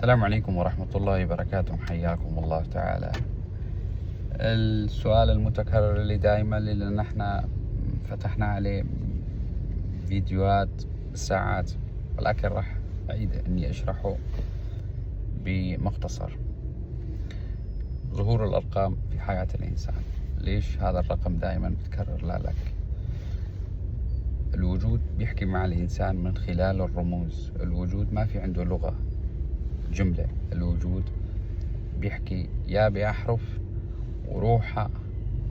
السلام عليكم ورحمة الله وبركاته، حياكم الله تعالى. السؤال المتكرر اللي دائما اللي نحن فتحنا عليه فيديوهات بالساعات، ولكن راح أعيد إني أشرحه بمختصر. ظهور الأرقام في حياة الإنسان، ليش هذا الرقم دائما بتكرر لك؟ الوجود بيحكي مع الإنسان من خلال الرموز. الوجود ما في عنده لغة جملة، الوجود بيحكي يا بأحرف وروح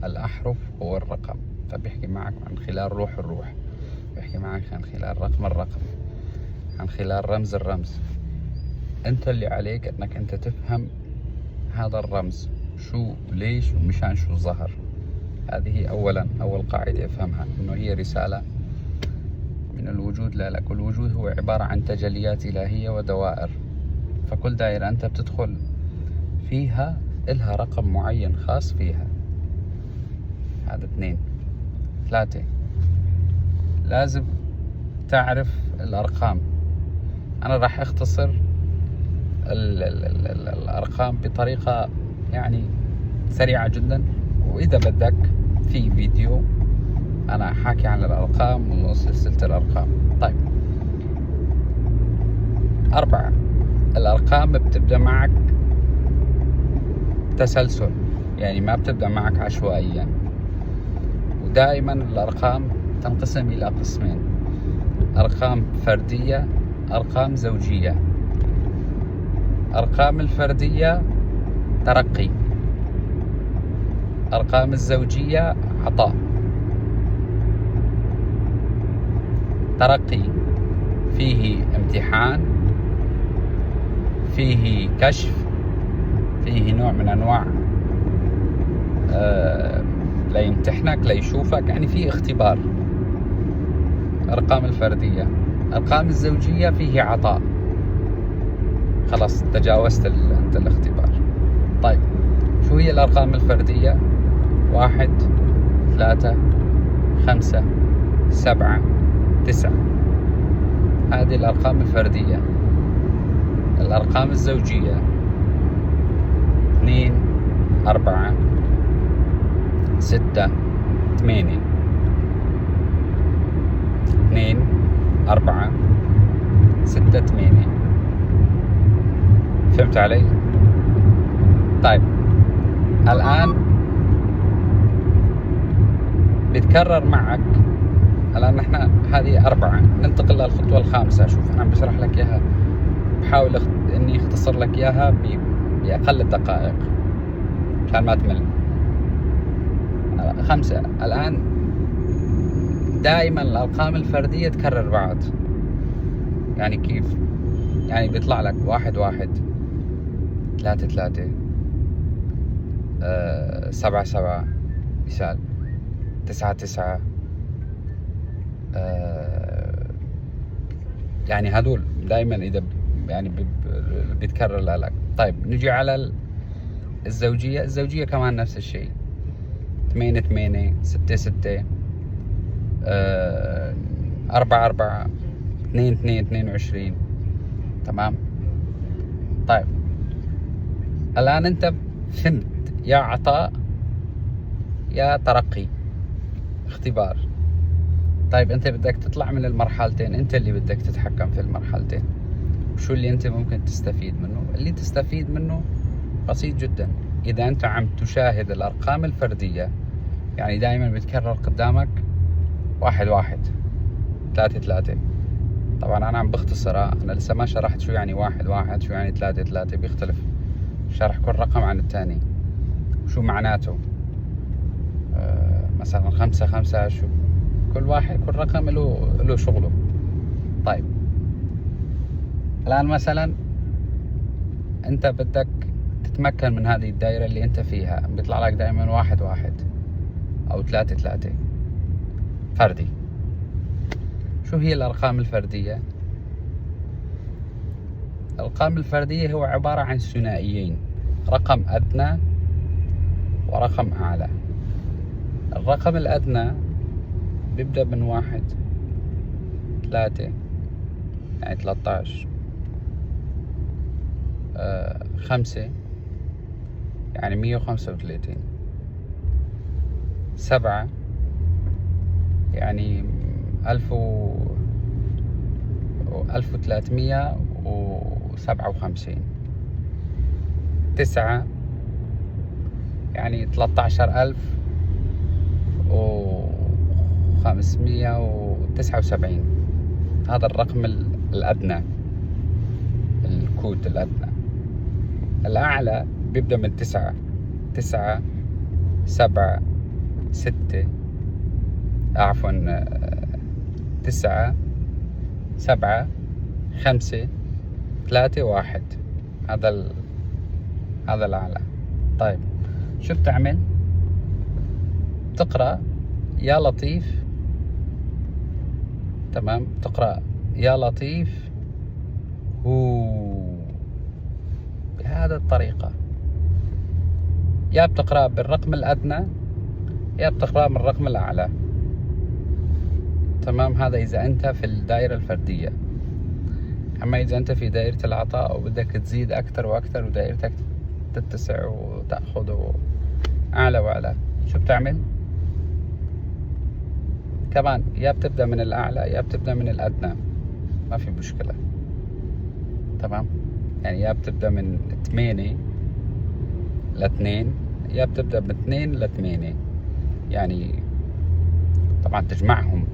الأحرف هو الرقم، فبيحكي معك عن خلال روح الروح، بيحكي معك عن خلال رقم الرقم، عن خلال رمز الرمز. انت اللي عليك انك انت تفهم هذا الرمز شو ليش ومشان شو ظهر. هذه أول قاعدة افهمها، انه هي رسالة من الوجود لك. والوجود هو عبارة عن تجليات إلهية ودوائر، فكل دائرة أنت بتدخل فيها إلها رقم معين خاص فيها. هذا 2. 3، لازم تعرف الأرقام. أنا راح أختصر الأرقام بطريقة يعني سريعة جدا، وإذا بدك في فيديو أنا حاكي عن الأرقام وسلسلة الأرقام. طيب، 4، الأرقام بتبدأ معك تسلسل، يعني ما بتبدأ معك عشوائيا. ودائما الأرقام تنقسم إلى قسمين: أرقام فردية، أرقام زوجية. أرقام الفردية ترقي، أرقام الزوجية عطاء. ترقي فيه امتحان، فيه كشف، فيه نوع من أنواع لا يمتحنك لا يشوفك، يعني فيه اختبار. أرقام الفردية. أرقام الزوجية فيه عطاء، خلاص تجاوزت أنت الاختبار. طيب، شو هي الأرقام الفردية؟ 1، 3، 5، 7، 9. هذه الأرقام الفردية. الأرقام الزوجية 2، 4، 6، 8. 2، 4، 6، 8. فهمت علي؟ طيب، الآن بيتكرر معك. الآن نحن هذه 4، ننتقل للخطوة الخامسة. شوف أنا بشرح لك إياها، بحاول إني أختصر لك إياها بأقل الدقائق عشان ما تمل. 5، الآن دائما الأرقام الفردية تكرر بعض. يعني كيف؟ يعني بيطلع لك 1، 1، 3، 3، 7، 7 مثال، 9، 9. يعني هذول دائما إذا يعني بيتكرر لك. طيب، نجي على الزوجية. الزوجية كمان نفس الشيء، 8، 8، 6، 6، 4، 4، 2، 2، 22. تمام. طيب، الآن أنت فهمت يا عطاء يا ترقي، اختبار. طيب، أنت بدك تطلع من المرحلتين، أنت اللي بدك تتحكم في المرحلتين. وشو اللي أنت ممكن تستفيد منه؟ اللي تستفيد منه بسيط جدا. إذا أنت عم تشاهد الأرقام الفردية، يعني دائما بتكرر قدامك 1، 1، 3، 3. طبعا أنا عم بختصرها، أنا لسه ما شرحت شو يعني 1، 1، شو يعني 3، 3. بيختلف شرح كل رقم عن الثاني، شو معناته. مثلا 5، 5، شو كل رقم له شغله. طيب، الآن مثلا أنت بدك تتمكن من هذه الدائرة اللي أنت فيها، بيطلع لك دائما 1، 1 أو 3، 3 فردي. شو هي الأرقام الفردية؟ الأرقام الفردية هو عبارة عن ثنائيين، رقم أدنى ورقم أعلى. الرقم الأدنى بيبدأ من 1، 3، يعني 13، 5 يعني 135. 7 يعني 1357. 9 يعني 13579. هذا الرقم الأدنى، الكود الأدنى. الأعلى بيبدأ من 9 9 7 6 عفوا 9 7 5 3 1. هذا الأعلى. طيب شو بتعمل؟ تقرأ يا لطيف، تمام، تقرأ يا لطيف هو بهذه الطريقة. يا بتقرأ بالرقم الأدنى يا بتقرأ من الرقم الأعلى، تمام. هذا إذا أنت في الدائرة الفردية. أما إذا أنت في دائرة العطاء وبدك تزيد أكثر وأكثر ودائرتك تتسع وتأخذ أعلى وأعلى، شو بتعمل؟ كمان يا بتبدأ من الأعلى يا بتبدأ من الأدنى، ما في مشكلة، تمام. يعني يا بتبدأ من 8 ل2 يا بتبدأ من 2 ل8. يعني طبعا تجمعهم،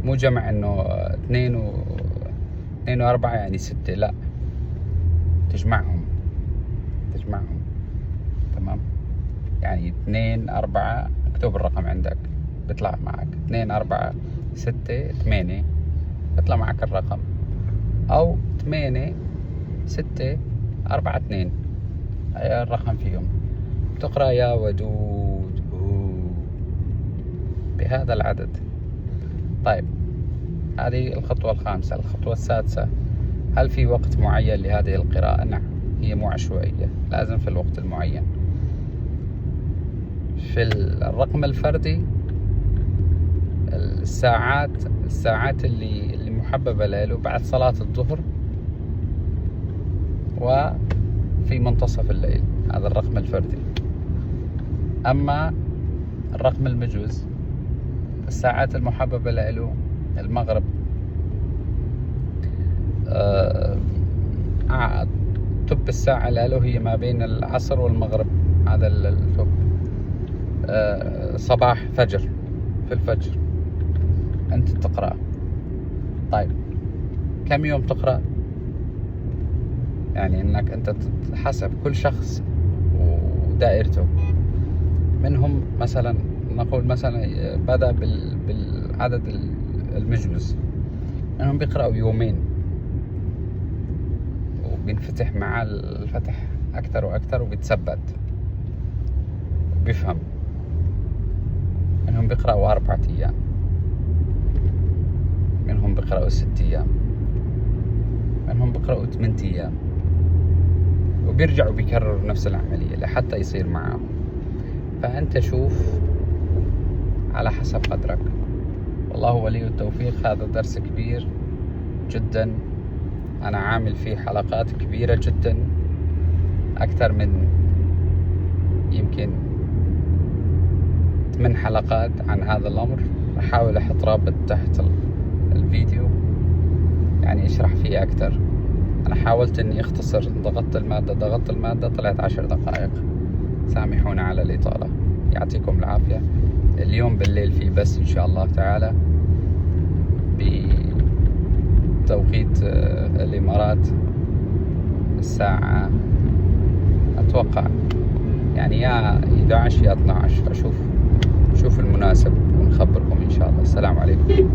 مو جمع انه 2 و4 يعني 6، لا، تجمعهم، تمام. يعني 2 4 اكتب الرقم عندك بيطلع معك 2 4 6 8 بيطلع معك الرقم، او 8 6 4 2 أي الرقم فيهم. تقرأ يا ودود بهذا العدد. طيب هذه الخطوة الخامسة. الخطوة السادسة، هل في وقت معين لهذه القراءة؟ نعم، هي مو عشوائية، لازم في الوقت المعين. في الرقم الفردي الساعات اللي محببة له بعد صلاة الظهر وفي منتصف الليل، هذا الرقم الفردي. أما الرقم المجوز الساعات المحببة له المغرب، تب الساعة له هي ما بين العصر والمغرب، هذا التب. صباح فجر، في الفجر أنت تقرأ. طيب كم يوم تقرأ؟ يعني انك انت حسب كل شخص ودائرته. منهم مثلا نقول مثلا بدأ بالعدد المجوز، منهم بيقرأوا يومين وبينفتح مع الفتح أكثر وأكثر وبيتثبت وبيفهم. منهم بيقرأوا 4 أيام، منهم بيقرأوا 6 أيام، منهم بيقرأوا 8 أيام، وبيرجعوا بيكرروا نفس العملية لحتى يصير معاهم. فأنت شوف على حسب قدرك، والله ولي التوفيق. هذا درس كبير جدا، أنا عامل فيه حلقات كبيرة جدا، أكثر من يمكن 8 حلقات عن هذا الأمر. أحاول أحط رابط تحت الفيديو يعني اشرح فيه أكثر. أنا حاولت أني أختصر، ضغطت المادة طلعت 10 دقائق، سامحونا على الإطالة، يعطيكم العافية. اليوم بالليل في بس إن شاء الله تعالى بتوقيت الإمارات الساعة أتوقع يعني يا 11 يا 12، فشوف المناسب ونخبركم إن شاء الله. السلام عليكم.